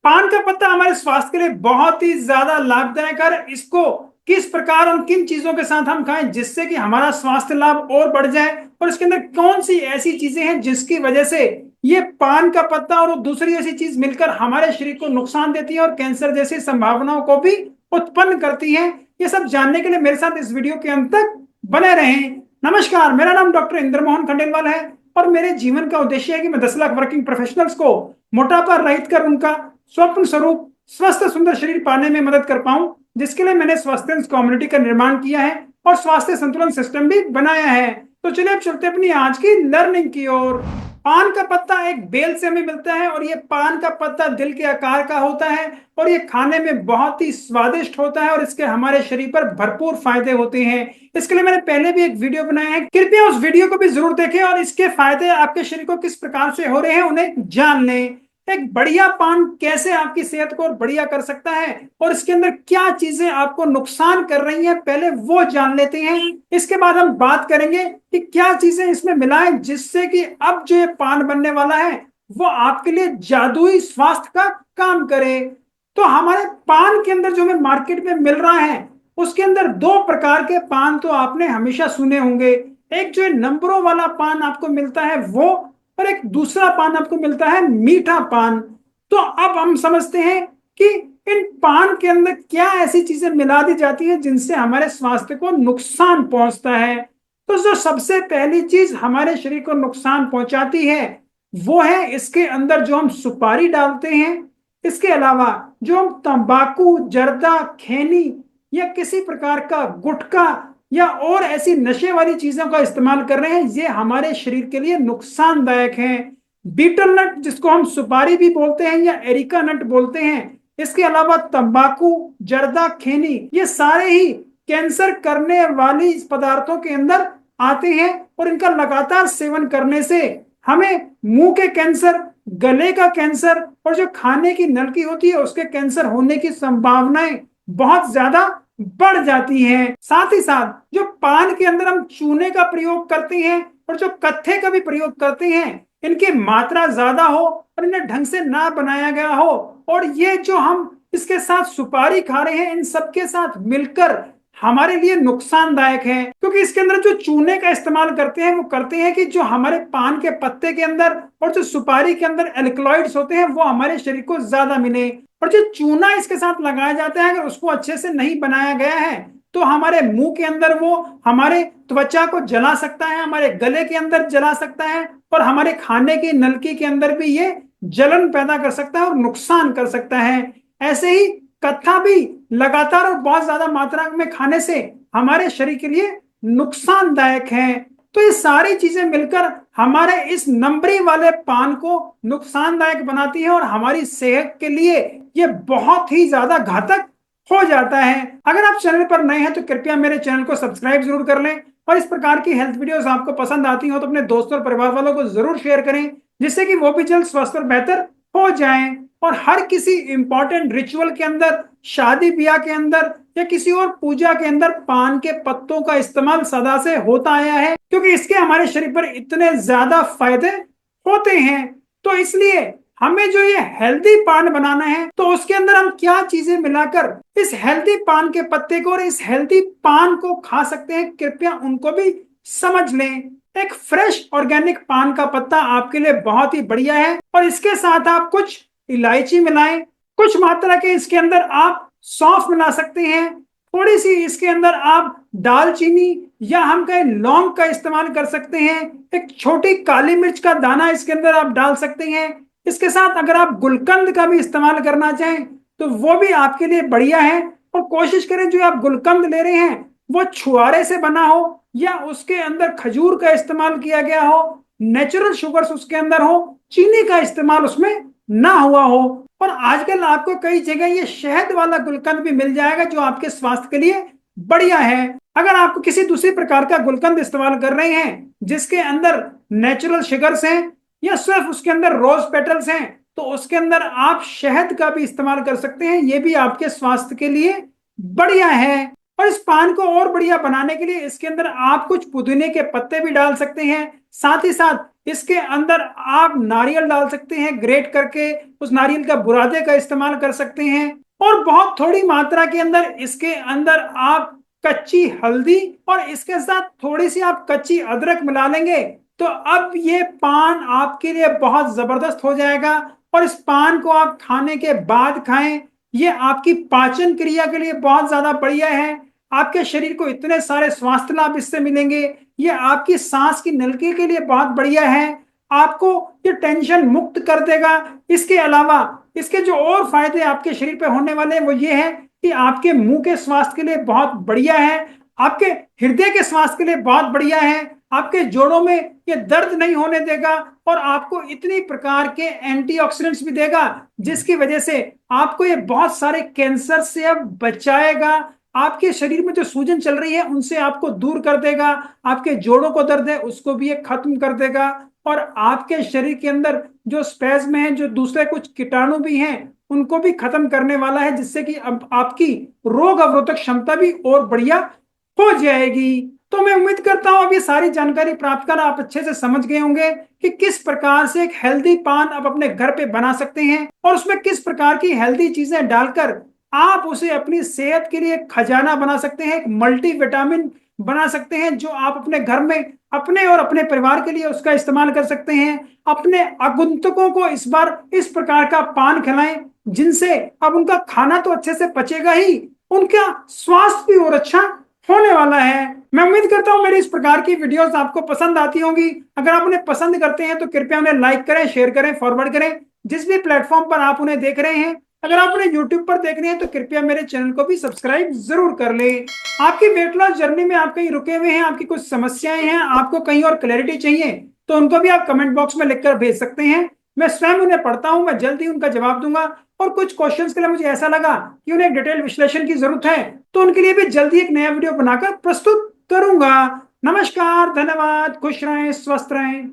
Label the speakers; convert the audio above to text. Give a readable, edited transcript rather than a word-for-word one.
Speaker 1: पान का पत्ता हमारे स्वास्थ्य के लिए बहुत ही ज्यादा लाभदायक है। इसको किस प्रकार और किन चीजों के साथ हम खाएं जिससे कि हमारा स्वास्थ्य लाभ और बढ़ जाए, और इसके अंदर कौन सी ऐसी चीजें हैं जिसकी वजह से ये पान का पत्ता और दूसरी ऐसी चीज मिलकर हमारे शरीर को नुकसान देती है और कैंसर जैसी संभावनाओं को भी उत्पन्न करती है। ये सब जानने के लिए मेरे साथ इस वीडियो के अंत तक बने रहें। नमस्कार, मेरा नाम डॉक्टर इंद्र मोहन खंडेलवाल है और मेरे जीवन का उद्देश्य है कि मैं 10 लाख वर्किंग प्रोफेशनल्स को मोटापा रहित कर उनका स्वप्न स्वरूप स्वस्थ सुंदर शरीर पाने में मदद कर पाऊं, जिसके लिए मैंने स्वास्थ्य कम्युनिटी का निर्माण किया है और स्वास्थ्य संतुलन सिस्टम भी बनाया है। तो चलिए अब चलते अपनी आज की लर्निंग की ओर। पान का पत्ता एक बेल से हमें मिलता है और ये पान का पत्ता दिल के आकार का होता है और ये खाने में बहुत ही स्वादिष्ट होता है और इसके हमारे शरीर पर भरपूर फायदे होते हैं। इसके लिए मैंने पहले भी एक वीडियो बनाया है, कृपया उस वीडियो को भी जरूर देखें और इसके फायदे आपके शरीर को किस प्रकार से हो रहे हैं उन्हें जान लें। एक बढ़िया पान कैसे आपकी सेहत को बढ़िया कर सकता है और इसके अंदर क्या चीजें आपको नुकसान कर रही हैं, पहले वो जान लेते हैं। इसके बाद हम बात करेंगे कि क्या चीजें इसमें मिलाएं जिससे कि अब जो ये पान बनने वाला है वो आपके लिए जादुई स्वास्थ्य का काम करे। तो हमारे पान के अंदर जो हमें मार्केट में मिल रहा है उसके अंदर दो प्रकार के पान तो आपने हमेशा सुने होंगे। एक जो नंबरों वाला पान आपको मिलता है वो, और एक दूसरा पान आपको मिलता है मीठा पान। तो अब हम समझते हैं कि इन पान के अंदर क्या ऐसी चीजें मिला दी जाती हैं जिनसे हमारे स्वास्थ्य को नुकसान पहुंचता है। तो जो सबसे पहली चीज हमारे शरीर को नुकसान पहुंचाती है वो है इसके अंदर जो हम सुपारी डालते हैं। इसके अलावा जो हम तंबाकू, जर्दा, खैनी या किसी प्रकार का गुटखा या और ऐसी नशे वाली चीजों का इस्तेमाल कर रहे हैं, ये हमारे शरीर के लिए नुकसानदायक है। बीटल नट जिसको हम सुपारी भी बोलते हैं या एरिका नट बोलते हैं, इसके अलावा तंबाकू, जर्दा, खैनी, ये सारे ही कैंसर करने वाली पदार्थों के अंदर आते हैं और इनका लगातार सेवन करने से हमें मुंह के कैंसर, गले का कैंसर और जो खाने की नलकी होती है उसके कैंसर होने की संभावनाएं बहुत ज्यादा बढ़ जाती हैं। साथ ही साथ जो पान के अंदर हम चूने का प्रयोग करते हैं और जो कत्थे का भी प्रयोग करते हैं, इनकी मात्रा ज्यादा हो और इन्हें ढंग से ना बनाया गया हो और ये जो हम इसके साथ सुपारी खा रहे हैं इन सबके साथ मिलकर हमारे लिए नुकसानदायक है। क्योंकि इसके अंदर जो चूने का इस्तेमाल करते हैं वो करते हैं कि जो हमारे पान के पत्ते के अंदर और जो सुपारी के अंदर एल्कलॉइड्स होते हैं वो हमारे शरीर को ज्यादा मिले, और जो चूना इसके साथ लगाया जाता है अगर उसको अच्छे से नहीं बनाया गया है तो हमारे मुंह के अंदर वो हमारे त्वचा को जला सकता है, हमारे गले के अंदर जला सकता है और हमारे खाने की नलकी के अंदर भी ये जलन पैदा कर सकता है और नुकसान कर सकता है। ऐसे ही कत्था भी लगातार और बहुत ज्यादा मात्रा में खाने से हमारे शरीर के लिए नुकसानदायक है। तो ये सारी चीजें मिलकर हमारे इस नंबरी वाले पान को नुकसानदायक बनाती है और हमारी सेहत के लिए ये बहुत ही ज्यादा घातक हो जाता है। अगर आप चैनल पर नए हैं तो कृपया मेरे चैनल को सब्सक्राइब जरूर कर लें और इस प्रकार की हेल्थ वीडियोस आपको पसंद आती हो तो अपने दोस्तों और परिवार वालों को जरूर शेयर करें जिससे कि वो भी जल्द स्वस्थ और बेहतर हो जाएं। और हर किसी इंपॉर्टेंट रिचुअल के अंदर, शादी ब्याह के अंदर या किसी और पूजा के अंदर पान के पत्तों का इस्तेमाल सदा से होता आया है क्योंकि इसके हमारे शरीर पर इतने ज्यादा फायदे होते हैं। तो इसलिए हमें जो ये हेल्दी पान बनाना है तो उसके अंदर हम क्या चीजें मिलाकर इस हेल्दी पान के पत्ते को और इस हेल्दी पान को खा सकते हैं, कृपया उनको भी समझ लें। एक फ्रेश ऑर्गेनिक पान का पत्ता आपके लिए बहुत ही बढ़िया है और इसके साथ आप कुछ इलायची मिलाएं, कुछ मात्रा के इसके अंदर आप सौंफ मिला सकते हैं, थोड़ी सी इसके अंदर आप दालचीनी या हम कहें लौंग का इस्तेमाल कर सकते हैं, एक छोटी काली मिर्च का दाना इसके अंदर आप डाल सकते हैं। इसके साथ अगर आप गुलकंद का भी इस्तेमाल करना चाहें तो वो भी आपके लिए बढ़िया है। और कोशिश करें जो आप गुलकंद ले रहे हैं वो छुआरे से बना हो या उसके अंदर खजूर का इस्तेमाल किया गया हो, नेचुरल शुगर्स उसके अंदर हो, चीनी का इस्तेमाल उसमें ना हुआ हो। और आजकल आपको कई जगह ये शहद वाला गुलकंद भी मिल जाएगा जो आपके स्वास्थ्य के लिए बढ़िया है। अगर आपको किसी दूसरी प्रकार का गुलकंद इस्तेमाल कर रहे हैं जिसके अंदर नेचुरल शुगर्स हैं या सिर्फ उसके अंदर रोज पेटल्स हैं तो उसके अंदर आप शहद का भी इस्तेमाल कर सकते हैं, ये भी आपके स्वास्थ्य के लिए बढ़िया है। और इस पान को और बढ़िया बनाने के लिए इसके अंदर आप कुछ पुदीने के पत्ते भी डाल सकते हैं, साथ ही साथ इसके अंदर आप नारियल डाल सकते हैं ग्रेट करके, उस नारियल का बुरादे का इस्तेमाल कर सकते हैं, और बहुत थोड़ी मात्रा के अंदर इसके अंदर आप कच्ची हल्दी और इसके साथ थोड़ी सी आप कच्ची अदरक मिला लेंगे, तो अब ये पान आपके लिए बहुत जबरदस्त हो जाएगा। और इस पान को आप खाने के बाद खाएं, ये आपकी पाचन क्रिया के लिए बहुत ज्यादा बढ़िया है। आपके शरीर को इतने सारे स्वास्थ्य लाभ इससे मिलेंगे। ये आपकी सांस की नलकी के लिए बहुत बढ़िया है, आपको ये टेंशन मुक्त कर देगा। इसके अलावा इसके जो और फायदे आपके शरीर पे होने वाले हैं वो ये है कि आपके मुंह के स्वास्थ्य के लिए बहुत बढ़िया है, आपके हृदय के स्वास्थ्य के लिए बहुत बढ़िया है, आपके जोड़ों में ये दर्द नहीं होने देगा, और आपको इतनी प्रकार के एंटीऑक्सीडेंट्स भी देगा जिसकी वजह से आपको ये बहुत सारे कैंसर से अब बचाएगा। आपके शरीर में जो सूजन चल रही है उनसे आपको दूर कर देगा, आपके जोड़ों को दर्द है उसको भी ये खत्म कर देगा, और आपके शरीर के अंदर जो स्पेज्म है, जो दूसरे कुछ कीटाणु भी हैं, उनको भी खत्म करने वाला है, जिससे कि अब आपकी रोग अवरोधक क्षमता भी और बढ़िया हो जाएगी। तो मैं उम्मीद करता हूं अब ये सारी जानकारी प्राप्त कर आप अच्छे से समझ गए होंगे कि किस प्रकार से एक हेल्दी पान आप अपने घर पे बना सकते हैं, और उसमें किस प्रकार की हेल्दी चीजें डालकर आप उसे अपनी सेहत के लिए खजाना बना सकते हैं, एक मल्टी विटामिन बना सकते हैं, जो आप अपने घर में अपने और अपने परिवार के लिए उसका इस्तेमाल कर सकते हैं। अपने आगंतुकों को इस बार इस प्रकार का पान खिलाएं जिनसे अब उनका खाना तो अच्छे से पचेगा ही, उनका स्वास्थ्य भी और अच्छा होने वाला है। मैं उम्मीद करता हूं मेरी इस प्रकार की वीडियोस आपको पसंद आती होंगी। अगर आप उन्हें पसंद करते हैं तो कृपया उन्हें लाइक करें, शेयर करें, फॉरवर्ड करें जिस भी प्लेटफॉर्म पर आप उन्हें देख रहे हैं। अगर आप उन्हें यूट्यूब पर देख रहे हैं तो कृपया मेरे चैनल को भी सब्सक्राइब जरूर कर ले। आपकी वेट लॉस जर्नी में आप कहीं रुके हुए हैं, आपकी कुछ समस्याएं हैं, आपको कहीं और क्लैरिटी चाहिए, तो उनको भी आप कमेंट बॉक्स में लिखकर भेज सकते हैं। मैं स्वयं उन्हें पढ़ता हूं, मैं जल्द ही उनका जवाब दूंगा। और कुछ क्वेश्चंस के लिए मुझे ऐसा लगा कि उन्हें एक डिटेल विश्लेषण की जरूरत है, तो उनके लिए भी जल्दी एक नया वीडियो बनाकर प्रस्तुत करूंगा। नमस्कार, धन्यवाद, खुश रहें, स्वस्थ रहें।